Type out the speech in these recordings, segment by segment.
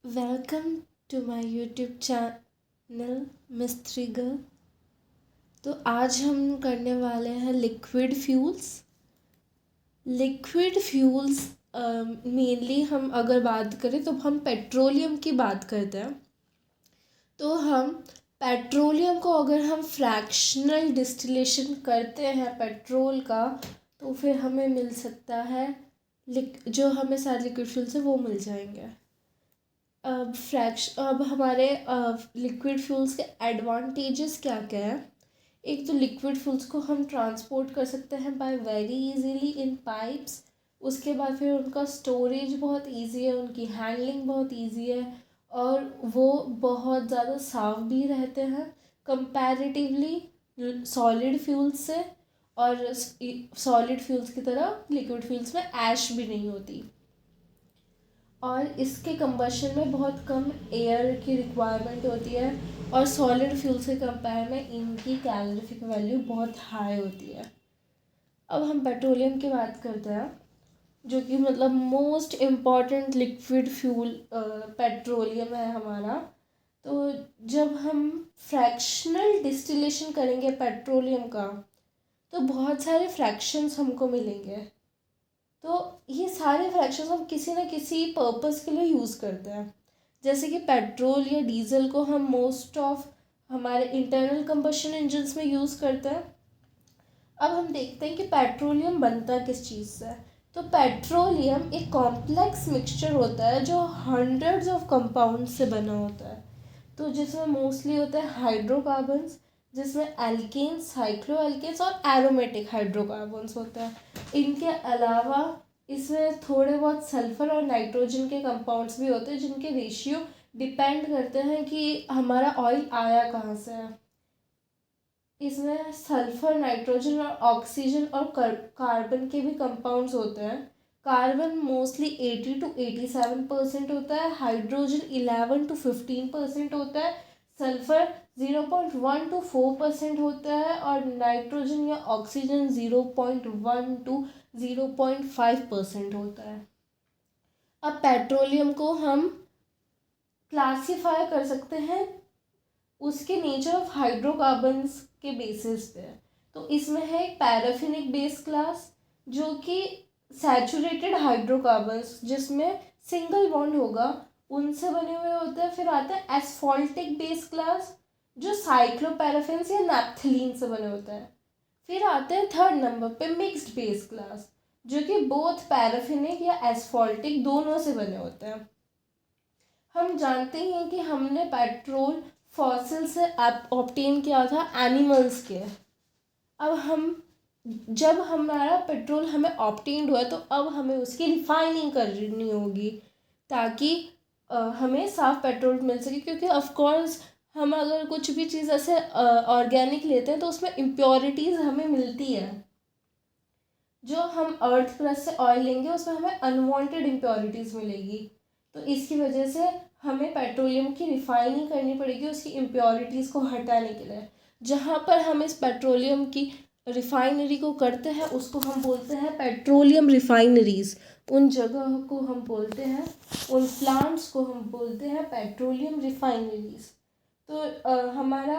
Welcome to my YouTube channel mystery girl. तो आज हम करने वाले हैं liquid fuels. Liquid fuels mainly हम अगर बात करें तो हम पेट्रोलियम की बात करते हैं। तो हम पेट्रोलियम को अगर हम फ्रैक्शनल डिस्टिलेशन करते हैं पेट्रोल का, तो फिर हमें मिल सकता है जो हमें सारे लिक्विड फ्यूल्स है वो मिल जाएंगे। अब हमारे लिक्विड फ्यूल्स के एडवांटेजेस क्या क्या हैं। एक तो लिक्विड फ्यूल्स को हम ट्रांसपोर्ट कर सकते हैं बाय वेरी इजीली इन पाइप्स। उसके बाद फिर उनका स्टोरेज बहुत इजी है, उनकी हैंडलिंग बहुत इजी है और वो बहुत ज़्यादा साफ भी रहते हैं कंपैरेटिवली सॉलिड फ्यूल्स से। और सॉलिड फ्यूल्स की तरह लिक्विड फ्यूल्स में ऐश भी नहीं होती और इसके कंबशन में बहुत कम एयर की रिक्वायरमेंट होती है और सॉलिड फ्यूल्स के कंपेयर में इनकी कैलोरीफिक वैल्यू बहुत हाई होती है। अब हम पेट्रोलियम की बात करते हैं, जो कि मतलब most important liquid fuel petroleum है हमारा। तो जब हम फ्रैक्शनल डिस्टिलेशन करेंगे पेट्रोलियम का, तो बहुत सारे फ्रैक्शंस हमको मिलेंगे। तो ये सारे फ्रैक्शंस हम किसी न किसी पर्पस के लिए यूज़ करते हैं। जैसे कि पेट्रोल या डीजल को हम मोस्ट ऑफ हमारे इंटरनल कंबशन इंजन्स में यूज़ करते हैं। अब हम देखते हैं कि पेट्रोलियम बनता किस चीज़ से है। तो पेट्रोलियम एक कॉम्प्लेक्स मिक्सचर होता है जो हंड्रेड्स ऑफ कंपाउंड से बना होता है। तो जिसमें मोस्टली होता है हाइड्रोकार्बन्स, जिसमें एल्केन्स, साइक्लोएल्केन्स और एरोमेटिक हाइड्रोकार्बन्स होते हैं। इनके अलावा इसमें थोड़े बहुत सल्फर और नाइट्रोजन के कंपाउंड्स भी होते हैं, जिनके रेशियो डिपेंड करते हैं कि हमारा ऑयल आया कहाँ से है। इसमें सल्फर, नाइट्रोजन और ऑक्सीजन और कार्बन के भी कंपाउंड्स होते हैं। कार्बन मोस्टली 80 to 87% होता है, हाइड्रोजन 11 to 15% होता है, सल्फर 0.1 to 4% होता है और नाइट्रोजन या ऑक्सीजन 0.1 to 0.5% होता है। अब पेट्रोलियम को हम क्लासीफाई कर सकते हैं उसके नेचर ऑफ हाइड्रोकार्बन्स के बेसिस पे। तो इसमें है एक पैराफिनिक बेस क्लास, जो कि सैचुरेटेड हाइड्रोकार्बन्स जिसमें सिंगल बॉन्ड होगा उनसे बने हुए होते हैं। फिर आता है एस्फॉल्टिक बेस क्लास, जो साइक्लोपैराफिन्स या नैप्थलीन से बने होते हैं। फिर आते हैं थर्ड नंबर पे मिक्स्ड बेस क्लास, जो कि बोथ पैराफिनिक या एस्फॉल्टिक दोनों से बने होते हैं। हम जानते ही हैं कि हमने पेट्रोल फॉसिल से ऑब्टेन किया था एनिमल्स के। अब हम जब हमारा पेट्रोल हमें ऑब्टेन्ड हुआ तो अब हमें उसकी रिफाइनिंग करनी होगी ताकि हमें साफ पेट्रोल मिल सके। क्योंकि ऑफ कोर्स हम अगर कुछ भी चीज़ ऐसे ऑर्गेनिक लेते हैं तो उसमें इम्प्योरिटीज़ हमें मिलती है। जो हम अर्थ क्रस्ट से ऑयल लेंगे उसमें हमें अनवांटेड इम्प्योरिटीज़ मिलेगी। तो इसकी वजह से हमें पेट्रोलियम की रिफाइनिंग करनी पड़ेगी उसकी इम्प्योरिटीज़ को हटाने के लिए। जहाँ पर हम इस पेट्रोलियम की रिफाइनरी को करते हैं उसको हम बोलते हैं पेट्रोलियम रिफाइनरीज। उन जगह को हम बोलते हैं, उन प्लांट्स को हम बोलते हैं पेट्रोलियम रिफाइनरीज। तो हमारा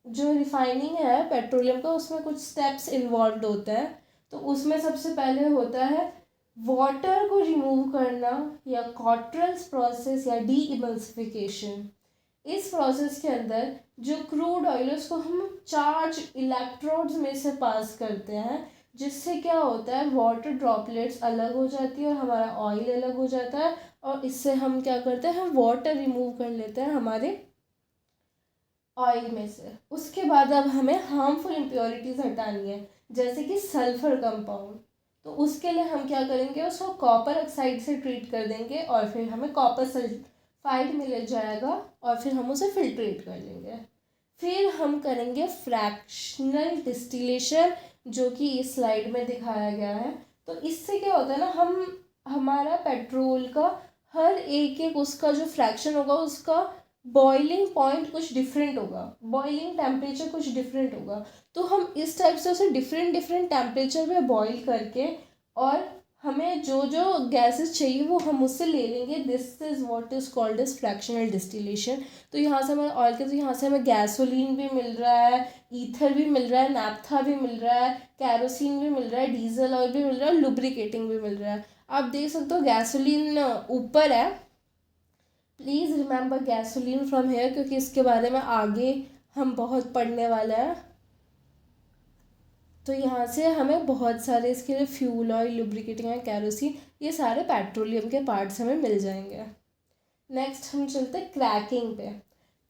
जो रिफाइनिंग है पेट्रोलियम का उसमें कुछ स्टेप्स इन्वॉल्व होते हैं। तो उसमें सबसे पहले होता है वाटर को रिमूव करना या कॉटरल्स प्रोसेस या डी इमल्सिफिकेशन। इस प्रोसेस के अंदर जो क्रूड ऑयल है उसको हम चार्ज इलेक्ट्रोड्स में से पास करते हैं, जिससे क्या होता है वाटर ड्रॉपलेट्स अलग हो जाती है और हमारा ऑयल अलग हो जाता है। और इससे हम क्या करते हैं, वाटर रिमूव कर लेते हैं हमारे ऑयल में से। उसके बाद अब हमें हार्मफुल इम्प्योरिटीज़ हटानी है, जैसे कि सल्फर कंपाउंड। तो उसके लिए हम क्या करेंगे, उसको कॉपर ऑक्साइड से ट्रीट कर देंगे और फिर हमें कॉपर सल्फाइड मिल जाएगा और फिर हम उसे फिल्ट्रेट कर लेंगे। फिर हम करेंगे फ्रैक्शनल डिस्टिलेशन, जो कि इस स्लाइड में दिखाया गया है। तो इससे क्या होता है ना, हम हमारा पेट्रोल का हर एक उसका जो फ्रैक्शन होगा उसका बॉइलिंग पॉइंट कुछ डिफरेंट होगा, बॉइलिंग टेम्परेचर कुछ डिफरेंट होगा। तो हम इस टाइप से उसे डिफरेंट डिफरेंट टेम्परेचर में बॉईल करके और हमें जो जो गैसेस चाहिए वो हम उससे ले लेंगे. This is what is called as fractional distillation. तो यहाँ से हमें ऑयल के, तो यहाँ से हमें गैसोलीन भी मिल रहा है, ईथर भी मिल रहा है, नैप्था भी मिल रहा है, कैरोसिन भी मिल रहा है, डीजल ऑयल भी मिल रहा है, लुब्रिकेटिंग भी मिल रहा है. आप देख सकते हो गैसोलीन ऊपर है. Please remember gasoline from here, क्योंकि इसके बारे में आगे हम बहुत पढ़ने वाले हैं. तो यहाँ से हमें बहुत सारे इसके लिए fuel oil, lubricating oil, kerosene, ये सारे पेट्रोलियम के पार्ट्स हमें मिल जाएंगे. नेक्स्ट हम चलते हैं क्रैकिंग पे.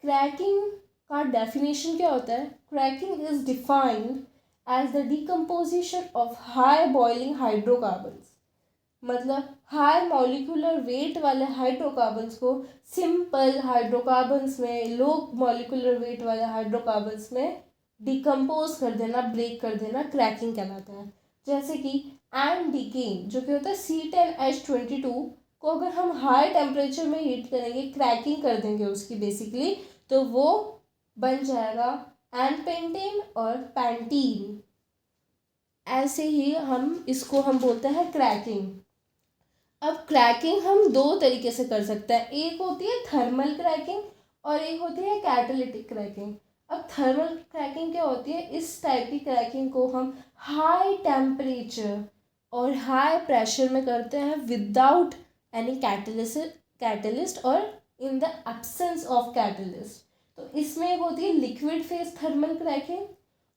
क्रैकिंग का डेफिनेशन क्या होता है? Cracking is defined as the decomposition of high boiling hydrocarbons. मतलब हाई मॉलिक्यूलर वेट वाले हाइड्रोकार्बन्स को सिंपल हाइड्रोकार्बन्स में, लो मॉलिक्यूलर वेट वाले हाइड्रोकार्बन्स में डिकम्पोज कर देना, ब्रेक कर देना, क्रैकिंग कहलाता है. जैसे कि एंडीकेन जो कि होता है C10H22 को अगर हम हाई टेम्परेचर में हीट करेंगे, क्रैकिंग कर देंगे उसकी बेसिकली, तो वो बन जाएगा एनपेंटेन और पैंटीन. ऐसे ही इसको हम बोलते हैं क्रैकिंग. अब क्रैकिंग हम दो तरीके से कर सकते हैं. एक होती है थर्मल क्रैकिंग और एक होती है कैटालिटिक क्रैकिंग. अब थर्मल क्रैकिंग क्या होती है? इस टाइप की क्रैकिंग को हम हाई टेम्परेचर और हाई प्रेशर में करते हैं विदाउट एनी कैटलिस्ट और in the absence of catalyst. तो इसमें एक होती है लिक्विड फेज थर्मल क्रैकिंग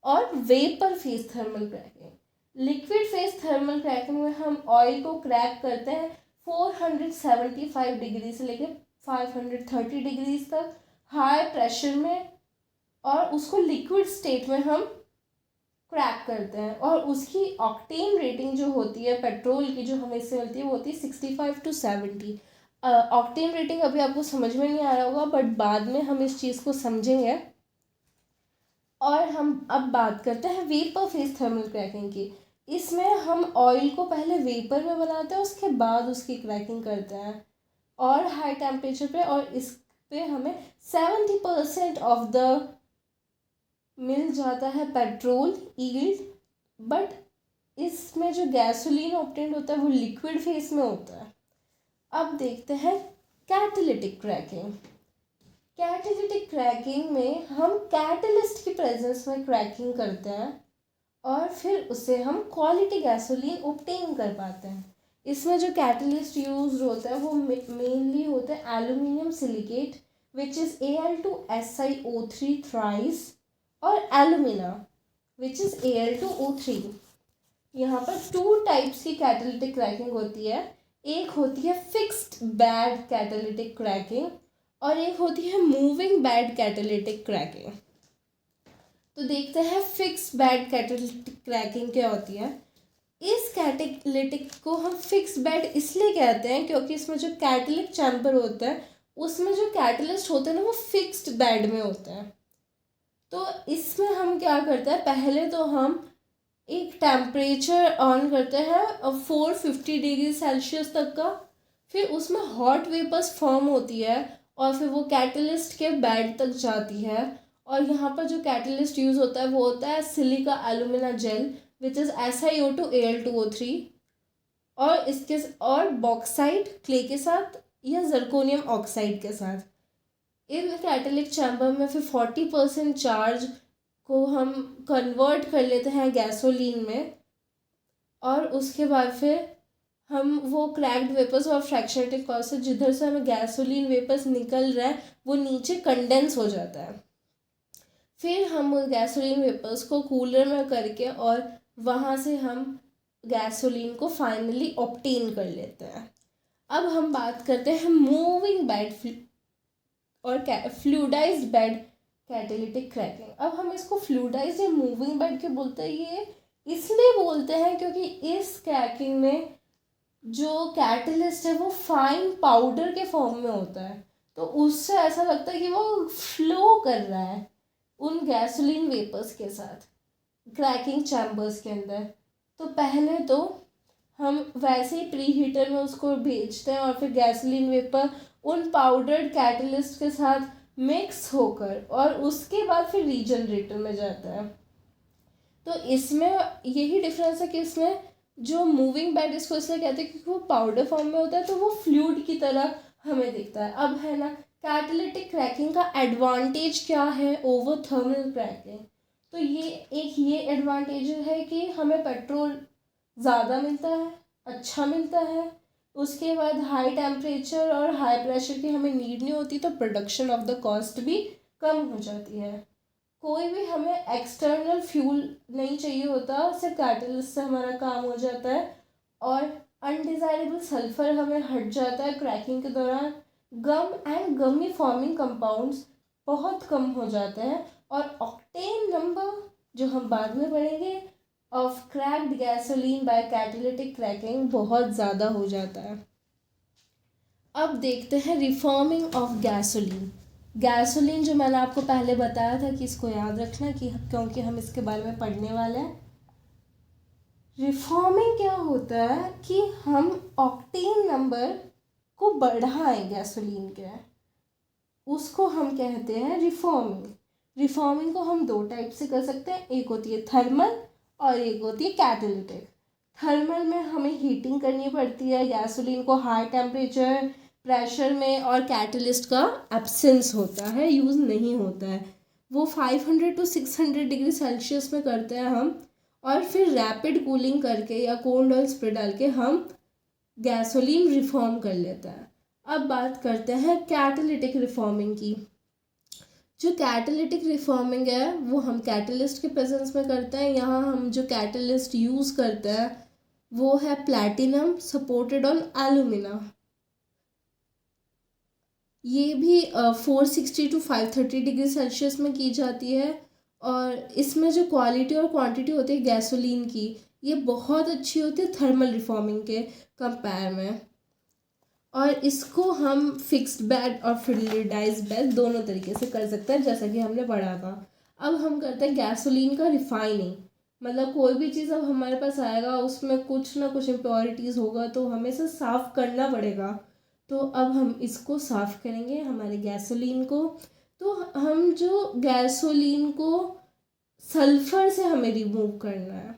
और vapour phase thermal cracking. Liquid phase thermal cracking में हम ऑयल को क्रैक करते हैं 475 डिग्री से लेकर 530 डिग्री तक हाई प्रेशर में, और उसको लिक्विड स्टेट में हम क्रैक करते हैं. और उसकी ऑक्टेन रेटिंग जो होती है पेट्रोल की, जो हमें इससे मिलती है, वो होती है 65 to 70. ऑक्टेन रेटिंग अभी आपको समझ में नहीं आ रहा होगा, बट बाद में हम इस चीज़ को समझेंगे. और हम अब बात करते हैं वेपर फेज थर्मल क्रैकिंग की. इसमें हम ऑयल को पहले वेपर में बनाते हैं, उसके बाद उसकी क्रैकिंग करते हैं और हाई टेम्परेचर पे, और इस पे हमें 70% ऑफ द मिल जाता है पेट्रोल यील्ड. बट इसमें जो गैसोलीन ऑब्टेन्ड होता है वो लिक्विड फेस में होता है. अब देखते हैं कैटालिटिक क्रैकिंग. कैटालिटिक क्रैकिंग में हम कैटलिस्ट की प्रेजेंस में क्रैकिंग करते हैं और फिर उससे हम क्वालिटी गैसोलीन ऑब्टेन कर पाते हैं. इसमें जो कैटलिस्ट यूज होता है वो मेनली होता है aluminium silicate which is Al2SiO3 thrice और एलुमिना विच इज़ Al2O3. यहाँ पर 2 टाइप्स की कैटालिटिक क्रैकिंग होती है. एक होती है फिक्स्ड बेड कैटालिटिक क्रैकिंग और एक होती है मूविंग बेड कैटालिटिक क्रैकिंग. तो देखते हैं फिक्स बेड कैटालिटिक क्रैकिंग क्या होती है. इस कैटालिटिक को हम फिक्स बेड इसलिए कहते हैं क्योंकि इसमें जो कैटालिक चैम्बर होता है उसमें जो कैटलिस्ट होते हैं ना वो फिक्स्ड बेड में होते हैं. तो इसमें हम क्या करते हैं, पहले तो हम एक टेम्परेचर ऑन करते हैं 450 डिग्री सेल्सियस तक का. फिर उसमें हॉट वेपर्स फॉर्म होती है और फिर वो कैटलिस्ट के बेड तक जाती है. और यहाँ पर जो कैटलिस्ट यूज़ होता है वो होता है silica alumina gel which is SiO2 Al2O3 और इसके और बॉक्साइट क्ले के साथ या जर्कोनियम ऑक्साइड के साथ. इन कैटालिक चैम्बर में फिर 40% चार्ज को हम कन्वर्ट कर लेते हैं गैसोलीन में और उसके बाद फिर हम वो क्रैक्ड वेपर्स और फ्रैक्शनेटेड कॉज से जिधर से हमें गैसोलीन वेपर्स निकल रहा है वो नीचे कंडेंस हो जाता है. फिर हम गैसोलीन वेपर्स को कूलर में करके और वहाँ से हम गैसोलीन को फाइनली ऑब्टेन कर लेते हैं. अब हम बात करते हैं मूविंग बेड और फ्लूइडाइज्ड बेड कैटालिटिक क्रैकिंग. अब हम इसको फ्लूइडाइज्ड या मूविंग बेड क्यों बोलते हैं? ये इसलिए बोलते हैं क्योंकि इस क्रैकिंग में जो कैटलिस्ट है वो फाइन पाउडर के फॉर्म में होता है. तो उससे ऐसा लगता है कि वो फ्लो कर रहा है उन गैसोलीन वेपर्स के साथ क्रैकिंग चैम्बर्स के अंदर. तो पहले तो हम वैसे ही प्री हीटर में उसको भेजते हैं और फिर गैसोलीन वेपर उन पाउडर्ड कैटलिस्ट के साथ मिक्स होकर और उसके बाद फिर रीजनरेटर में जाता है. तो इसमें यही डिफरेंस है कि इसमें जो मूविंग बेड इसको इसलिए कहते हैं क्योंकि वो पाउडर फॉर्म में होता है, तो वो फ्लूइड की तरह हमें दिखता है। अब है ना, कैटालिटिक क्रैकिंग का एडवांटेज क्या है ओवर थर्मल क्रैकिंग? तो ये एडवांटेज है कि हमें पेट्रोल ज़्यादा मिलता है, अच्छा मिलता है। उसके बाद हाई टेम्परेचर और हाई प्रेशर की हमें नीड नहीं होती, तो प्रोडक्शन ऑफ द कॉस्ट भी कम हो जाती है। कोई भी हमें एक्सटर्नल फ्यूल नहीं चाहिए होता, सिर्फ कैटलिस्ट से हमारा काम हो जाता है। और अनडिज़ायरेबल सल्फर हमें हट जाता है क्रैकिंग के दौरान। गम एंड गमी फॉर्मिंग कंपाउंड्स बहुत कम हो जाते हैं। और ऑक्टेन नंबर, जो हम बाद में पढ़ेंगे, of cracked gasoline by catalytic cracking बहुत ज़्यादा हो जाता है। अब देखते हैं रिफॉर्मिंग ऑफ गैसोलीन। गैसोलीन जो मैंने आपको पहले बताया था कि इसको याद रखना, कि क्योंकि हम इसके बारे में पढ़ने वाले हैं। रिफॉर्मिंग क्या होता है कि हम ऑक्टेन नंबर को बढ़ाएं गैसोलीन के, उसको हम कहते हैं रिफॉर्मिंग। रिफॉर्मिंग को हम दो टाइप से कर सकते हैं, एक होती है थर्मल और एक होती है कैटालिटिक। थर्मल में हमें हीटिंग करनी पड़ती है गैसोलीन को हाई टेम्परेचर प्रेशर में, और कैटलिस्ट का एब्सेंस होता है, यूज़ नहीं होता है। वो 500 to 600 डिग्री सेल्सियस में करते हैं हम, और फिर रैपिड कूलिंग करके या कोल्ड ऑयल स्प्रे डाल के हम गैसोलीन रिफॉर्म कर लेते हैं। अब बात करते हैं कैटालिटिक रिफॉर्मिंग की। जो कैटालिटिक रिफॉर्मिंग है वो हम कैटलिस्ट के प्रेजेंस में करते हैं। यहाँ हम जो कैटलिस्ट यूज़ करते हैं वो है प्लैटिनम सपोर्टेड ऑन एलुमिना। ये भी 460 to 530 डिग्री सेल्सियस में की जाती है। और इसमें जो क्वालिटी और क्वांटिटी होती है गैसोलीन की, ये बहुत अच्छी होती है थर्मल रिफॉर्मिंग के कंपेयर में। और इसको हम फिक्स्ड बेड और फ्लूइडाइज्ड बेड दोनों तरीके से कर सकते हैं, जैसा कि हमने पढ़ा था। अब हम करते हैं गैसोलीन का रिफाइनिंग। मतलब कोई भी चीज़ अब हमारे पास आएगा उसमें कुछ ना कुछ इम्प्योरिटीज़ होगा, तो हमें इसे साफ़ करना पड़ेगा। तो अब हम इसको साफ़ करेंगे हमारे गैसोलीन को। तो हम जो गैसोलीन को सल्फ़र से हमें रिमूव करना है।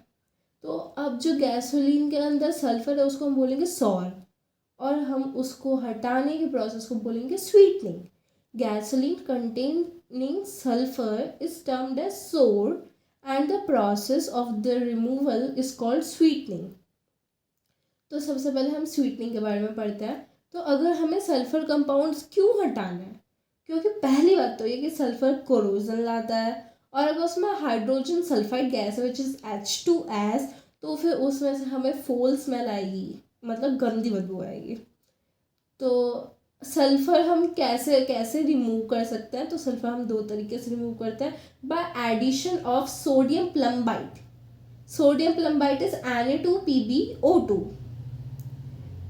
तो अब जो गैसोलीन के अंदर सल्फ़र है उसको हम बोलेंगे सॉर, और हम उसको हटाने के प्रोसेस को बोलेंगे sweetening. Gasoline containing sulphur is termed as sour and the process of the removal is called sweetening. तो सबसे पहले हम स्वीटनिंग के बारे में पढ़ते हैं। तो अगर हमें सल्फर कंपाउंड्स क्यों हटाना है, क्योंकि पहली बात तो ये कि सल्फर कोरोजन लाता है, और अगर उसमें हाइड्रोजन सल्फाइड गैस है विच इज़ H2S, तो फिर उसमें से हमें फोल स्मेल आएगी, मतलब गंदी बदबू आएगी। तो सल्फ़र हम कैसे कैसे रिमूव कर सकते हैं? तो सल्फ़र हम दो तरीके से रिमूव करते हैं, by addition of sodium plumbite. Sodium plumbite is Na2PbO2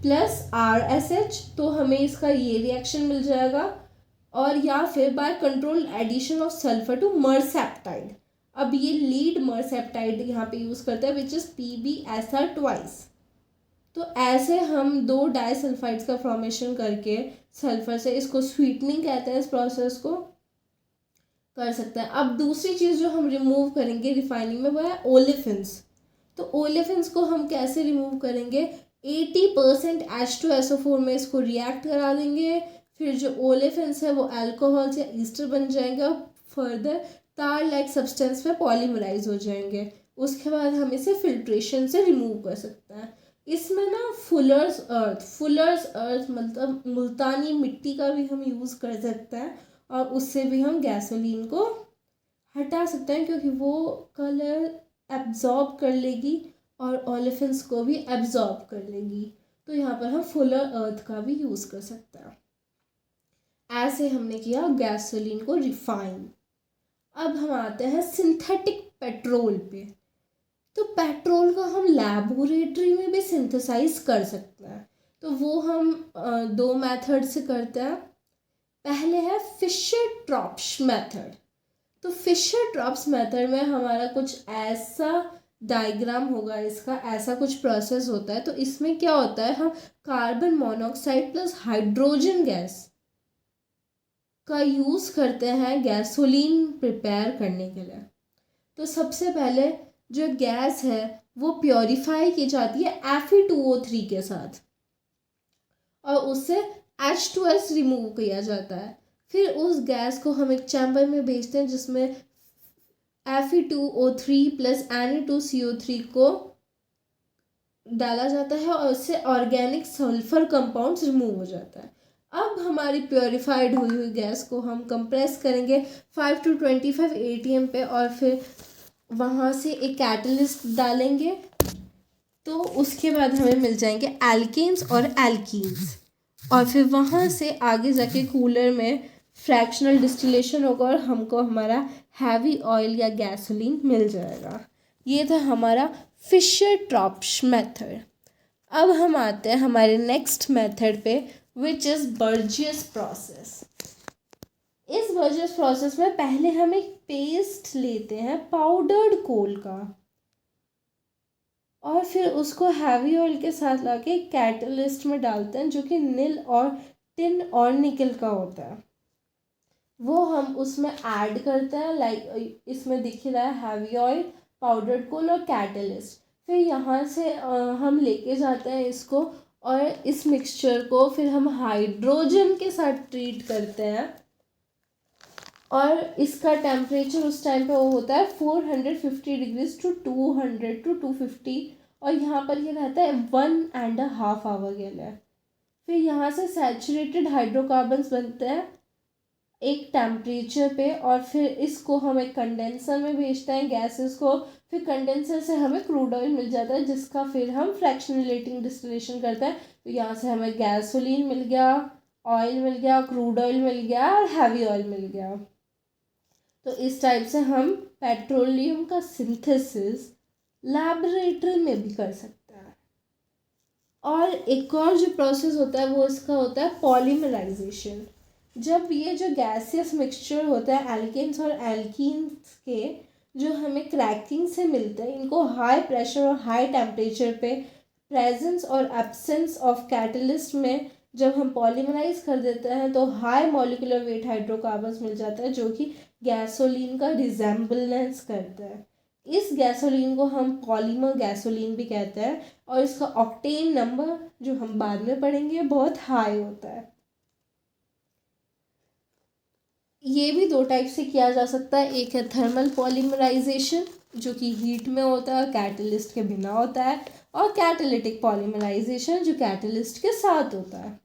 plus RSH, तो हमें इसका ये रिएक्शन मिल जाएगा। और या फिर by control addition of sulphur to mercaptide. अब ये लीड मरसेप्टाइड यहाँ पे यूज़ करते हैं विच इज़ PbSr ट्वाइस। तो ऐसे हम दो डाइसल्फाइड्स का फॉर्मेशन करके सल्फर से, इसको स्वीटनिंग कहते हैं, इस प्रोसेस को कर सकते हैं। अब दूसरी चीज़ जो हम रिमूव करेंगे रिफाइनिंग में वो है ओलेफिन्स। तो ओलेफिन्स को हम कैसे रिमूव करेंगे? 80% H2SO4 में इसको रिएक्ट करा देंगे, फिर जो ओलेफिन्स है वो अल्कोहल से ईस्टर बन जाएंगे और फर्दर तार लाइक सब्सटेंस में पॉलीमराइज हो जाएंगे। उसके बाद हम इसे फिल्ट्रेशन से रिमूव कर सकते हैं। इसमें ना फुलर्स अर्थ मतलब मुल्तानी मिट्टी का भी हम यूज़ कर सकते हैं, और उससे भी हम गैसोलीन को हटा सकते हैं, क्योंकि वो कलर एब्जॉर्ब कर लेगी और ओलेफिन्स को भी एब्जॉर्ब कर लेगी। तो यहाँ पर हम फुलर अर्थ का भी यूज़ कर सकते हैं। ऐसे हमने किया गैसोलीन को रिफाइन। अब हम आते हैं सिंथेटिक पेट्रोल पे। तो पेट्रोल को हम लैबोरेटरी में भी सिंथेसाइज कर सकते हैं। तो वो हम दो मेथड से करते हैं। पहले है फिशर ट्रॉप्श मेथड। तो फिशर ट्रॉप्स मेथड में हमारा कुछ ऐसा डायग्राम होगा, इसका ऐसा कुछ प्रोसेस होता है। तो इसमें क्या होता है, हम carbon monoxide plus hydrogen gas का यूज़ करते हैं गैसोलीन प्रिपेयर करने के लिए। तो सबसे पहले जो गैस है वो प्योरीफाई की जाती है Fe2O3 के साथ और उससे H2S रिमूव किया जाता है। फिर उस गैस को हम एक चैम्बर में भेजते हैं जिसमें Fe2O3 प्लस Na2CO3 को डाला जाता है और उससे ऑर्गेनिक सल्फर कंपाउंड्स रिमूव हो जाता है। अब हमारी प्योरीफाइड हुई हुई गैस को हम कंप्रेस करेंगे 5 to 25 ATM पे और फिर वहाँ से एक कैटलिस्ट डालेंगे, तो उसके बाद हमें मिल जाएंगे एल्केन्स और एल्कीन्स। और फिर वहाँ से आगे जाके कूलर में फ्रैक्शनल डिस्टिलेशन होगा और हमको हमारा हैवी ऑयल या गैसोलीन मिल जाएगा। ये था हमारा फिशर-ट्रॉप्श मेथड। अब हम आते हैं हमारे नेक्स्ट मेथड पे, विच इज़ बर्जियस प्रोसेस। इस बर्जियस प्रोसेस में पहले हम एक पेस्ट लेते हैं पाउडर्ड कोल का और फिर उसको हैवी ऑयल के साथ लाके कैटलिस्ट में डालते हैं जो कि नील और टिन और निकल का होता है। वो हम उसमें ऐड करते हैं, लाइक इसमें दिख रहा है हैवी ऑयल, पाउडर्ड कोल और कैटलिस्ट। फिर यहाँ से हम लेके जाते हैं इसको और इस मिक्सचर को फिर हम हाइड्रोजन के साथ ट्रीट करते हैं और इसका टेम्परेचर उस टाइम पे वो होता है 450 डिग्रीज टू 200 to 250 और यहाँ पर ये रहता है 1.5 आवर के लिए। फिर यहाँ से सैचुरेटेड हाइड्रोकार्बन्स बनते हैं एक टेम्परेचर पे और फिर इसको हम एक कंडेंसर में भेजते हैं गैसेस को। फिर कंडेंसर से हमें क्रूड ऑयल मिल जाता है जिसका फिर हम फ्रैक्शनलेटिंग डिस्टिलेशन करते हैं। तो यहाँ से हमें गैसोलीन मिल गया, ऑयल मिल गया, क्रूड ऑयल मिल गया और हैवी ऑयल मिल गया। तो इस टाइप से हम पेट्रोलियम का सिंथेसिस लैबोरेटरी में भी कर सकते हैं। और एक और जो प्रोसेस होता है वो इसका होता है पॉलीमराइजेशन। जब ये जो गैसियस मिक्सचर होता है एल्केन्स और एल्कीन्स के जो हमें क्रैकिंग से मिलते हैं, इनको हाई प्रेशर और हाई टेम्परेचर पे प्रेजेंस और एब्सेंस ऑफ कैटलिस्ट में जब हम पॉलीमराइज कर देते हैं तो हाई मॉलिक्यूलर वेट हाइड्रोकार्बन्स मिल जाता है जो कि गैसोलीन का रिजेम्बलेंस करता है। इस गैसोलीन को हम पॉलीमर गैसोलीन भी कहते हैं और इसका ऑक्टेन नंबर जो हम बाद में पढ़ेंगे बहुत हाई होता है। ये भी दो टाइप से किया जा सकता है, एक है थर्मल पॉलीमराइजेशन जो कि हीट में होता है, कैटलिस्ट के बिना होता है, और कैटालिटिक पॉलीमराइजेशन जो कैटलिस्ट के साथ होता है।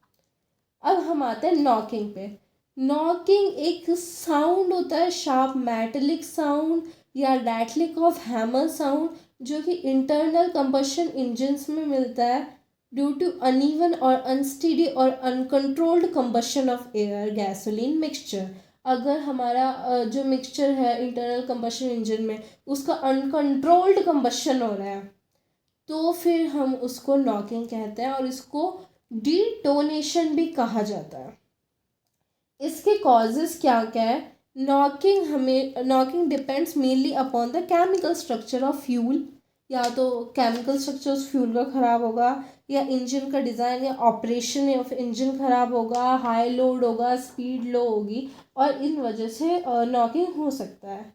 अब हम आते हैं नॉकिंग पे। नॉकिंग एक साउंड होता है, शार्प मेटेलिक साउंड या रैटलिक ऑफ हैमर साउंड जो कि इंटरनल कंबशन इंजन्स में मिलता है ड्यू टू अनइवन और अनस्टेडी और uncontrolled combustion of air gasoline mixture. अगर हमारा जो मिक्सचर है इंटरनल कंबशन इंजन में उसका अनकंट्रोल्ड कंबशन हो रहा है तो फिर हम उसको नॉकिंग कहते हैं और इसको डिटोनेशन भी कहा जाता है। इसके कॉजेस क्या क्या है? Knocking depends mainly upon the chemical structure of fuel. या तो केमिकल स्ट्रक्चर उस फ्यूल का ख़राब होगा या इंजन का डिज़ाइन या ऑपरेशन ऑफ इंजन ख़राब होगा, हाई लोड होगा, स्पीड लो होगी और इन वजह से नॉकिंग हो सकता है।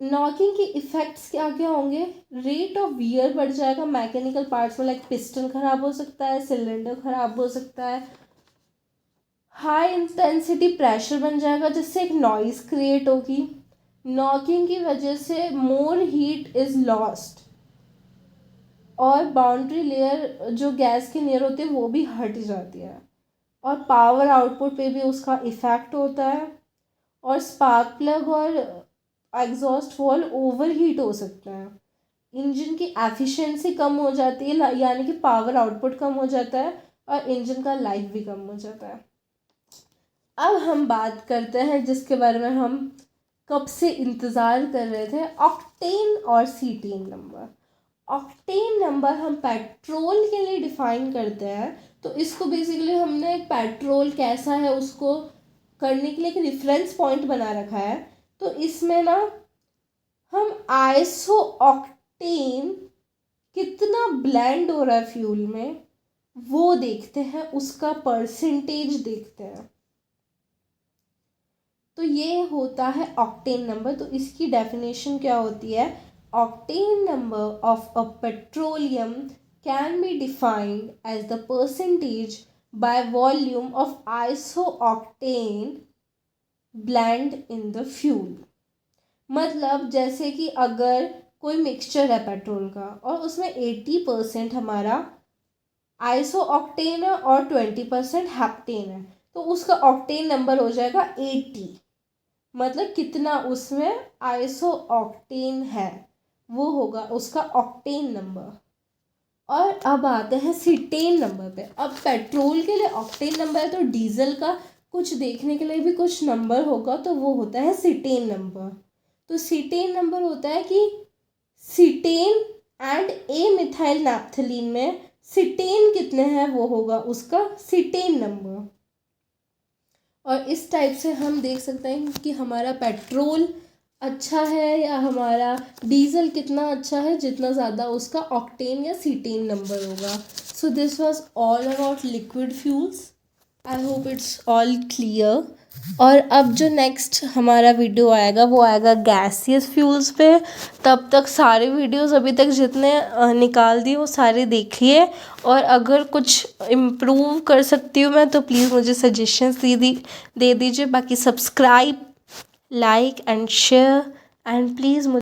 नॉकिंग के इफ़ेक्ट्स क्या क्या होंगे? रेट ऑफ वियर बढ़ जाएगा मैकेनिकल पार्ट्स में, लाइक पिस्टन ख़राब हो सकता है, सिलेंडर ख़राब हो सकता है। हाई इंटेंसिटी प्रेशर बन जाएगा जिससे एक नॉइज़ क्रिएट होगी। नॉकिंग की वजह से मोर हीट इज़ लॉस्ट और बाउंड्री लेयर जो गैस के नियर होती है वो भी हट जाती है और पावर आउटपुट पे भी उसका इफ़ेक्ट होता है और स्पार्क प्लग और एग्जॉस्ट वॉल ओवर हीट हो सकता है। इंजन की एफिशिएंसी कम हो जाती है यानी कि पावर आउटपुट कम हो जाता है और इंजन का लाइफ भी कम हो जाता है। अब हम बात करते हैं जिसके बारे में हम कब से इंतज़ार कर रहे थे, ऑक्टेन और सीटेन नंबर। ऑक्टेन नंबर हम पेट्रोल के लिए डिफ़ाइन करते हैं। तो इसको बेसिकली हमने एक पेट्रोल कैसा है उसको करने के लिए एक रेफरेंस पॉइंट बना रखा है। तो इसमें ना हम आइसो ऑक्टेन कितना ब्लेंड हो रहा है फ्यूल में वो देखते हैं, उसका परसेंटेज देखते हैं। तो ये होता है ऑक्टेन नंबर। तो इसकी डेफिनेशन क्या होती है? octane number of a petroleum can be defined as the percentage by volume of isooctane blend in the fuel. मतलब जैसे कि अगर कोई मिक्सचर है पेट्रोल का और उसमें 80% हमारा आइसो ऑक्टेन है और 20% हेप्टेन है, तो उसका ऑक्टेन नंबर हो जाएगा 80। मतलब कितना उसमें आइसो ऑक्टेन है वो होगा उसका ऑक्टेन नंबर। और अब आते हैं सीटेन नंबर पे। अब पेट्रोल के लिए ऑक्टेन नंबर है, तो डीजल का कुछ देखने के लिए भी कुछ नंबर होगा, तो वो होता है सीटेन नंबर। तो सीटेन नंबर होता है कि cetane and A methyl naphthalene में सीटेन कितने हैं वो होगा उसका सीटेन नंबर। और इस टाइप से हम देख सकते हैं कि हमारा पेट्रोल अच्छा है या हमारा डीजल कितना अच्छा है, जितना ज़्यादा उसका ऑक्टेन या सीटेन नंबर होगा। So this was all about liquid fuels. I hope it's all clear. और अब जो नेक्स्ट हमारा वीडियो आएगा वो आएगा गैसियस फ्यूल्स पे। तब तक सारे वीडियोस अभी तक जितने निकाल दिए वो सारे देखिए, और अगर कुछ इम्प्रूव कर सकती हूँ मैं तो प्लीज़ मुझे सजेशंस दे दीजिए। बाकी subscribe, like and share, and please